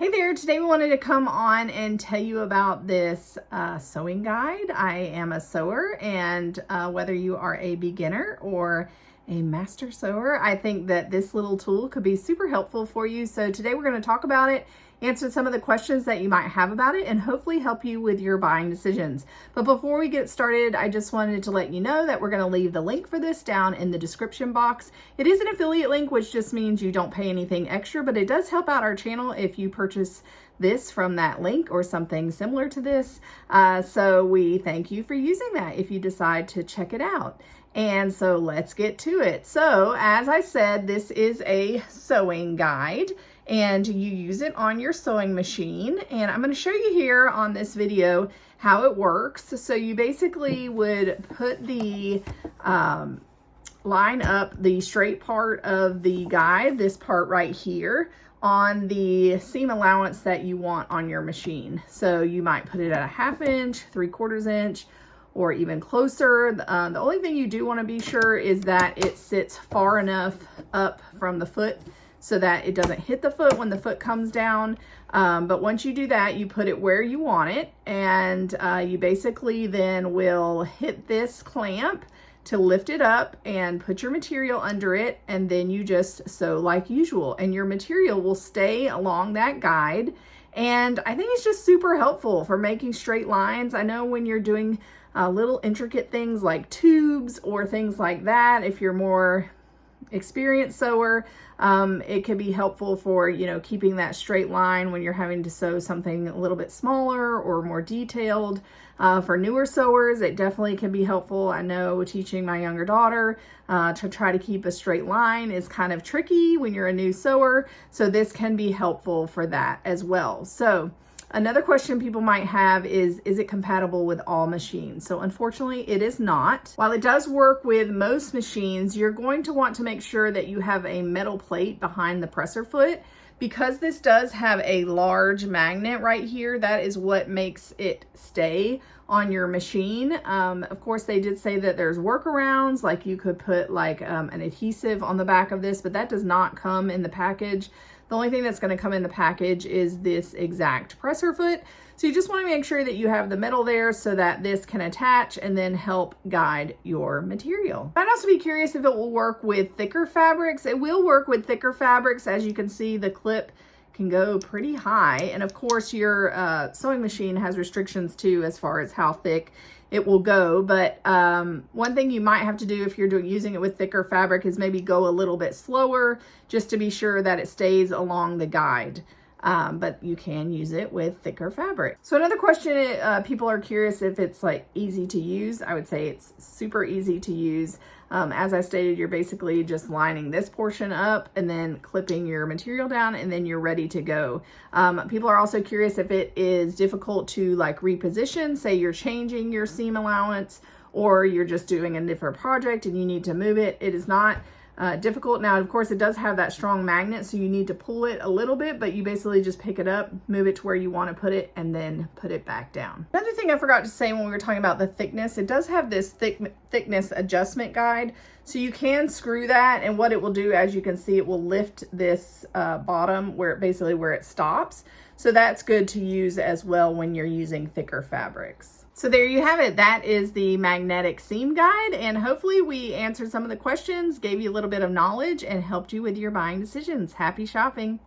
Hey there, today we wanted to come on and tell you about this sewing guide. I am a sewer, and whether you are a beginner or a master sewer, I think that this little tool could be super helpful for you. So today we're going to talk about it, answer some of the questions that you might have about it, and hopefully help you with your buying decisions. But before we get started, I just wanted to let you know that we're going to leave the link for this down in the description box. It is an affiliate link, which just means you don't pay anything extra, but it does help out our channel if you purchase this from that link or something similar to this. So we thank you for using that if you decide to check it out. And so let's get to it. So as I said, this is a sewing guide and you use it on your sewing machine. And I'm going to show you here on this video how it works. So you basically would put the line up the straight part of the guide, this part right here, on the seam allowance that you want on your machine. So you might put it at a 1/2 inch, 3/4 inch, or even closer. The only thing you do want to be sure is that it sits far enough up from the foot so that it doesn't hit the foot when the foot comes down. But once you do that, you put it where you want it, and you basically then will hit this clamp to lift it up and put your material under it, and then you just sew like usual, and your material will stay along that guide. And I think it's just super helpful for making straight lines. I know when you're doing little intricate things like tubes or things like that, if you're more experienced sewer, it can be helpful for, keeping that straight line when you're having to sew something a little bit smaller or more detailed. For newer sewers, it definitely can be helpful. I know teaching my younger daughter to try to keep a straight line is kind of tricky when you're a new sewer, so this can be helpful for that as well. So another question people might have is it compatible with all machines? So unfortunately, it is not. While it does work with most machines, you're going to want to make sure that you have a metal plate behind the presser foot. Because this does have a large magnet right here, that is what makes it stay on your machine. Of course, they did say that there's workarounds, like you could put like an adhesive on the back of this, but that does not come in the package. The only thing that's going to come in the package is this exact presser foot. So you just want to make sure that you have the metal there so that this can attach and then help guide your material. I'd also be curious if it will work with thicker fabrics. It will work with thicker fabrics. As you can see, the clip can go pretty high. And of course, your sewing machine has restrictions too as far as how thick it will go. But one thing you might have to do if you're using it with thicker fabric is maybe go a little bit slower just to be sure that it stays along the guide. But you can use it with thicker fabric. So another question, people are curious if it's like easy to use. I would say it's super easy to use. As I stated, you're basically just lining this portion up and then clipping your material down, and then you're ready to go. People are also curious if it is difficult to like reposition, say you're changing your seam allowance or you're just doing a different project and you need to move it. It is not difficult. Now, of course, it does have that strong magnet, so you need to pull it a little bit, but you basically just pick it up, move it to where you want to put it, and then put it back down. Another thing I forgot to say when we were talking about the thickness, it does have this thickness adjustment guide, so you can screw that, and what it will do, as you can see, it will lift this bottom where it stops. So that's good to use as well when you're using thicker fabrics. So there you have it. That is the magnetic seam guide, and hopefully we answered some of the questions, gave you a little bit of knowledge, and helped you with your buying decisions. Happy shopping.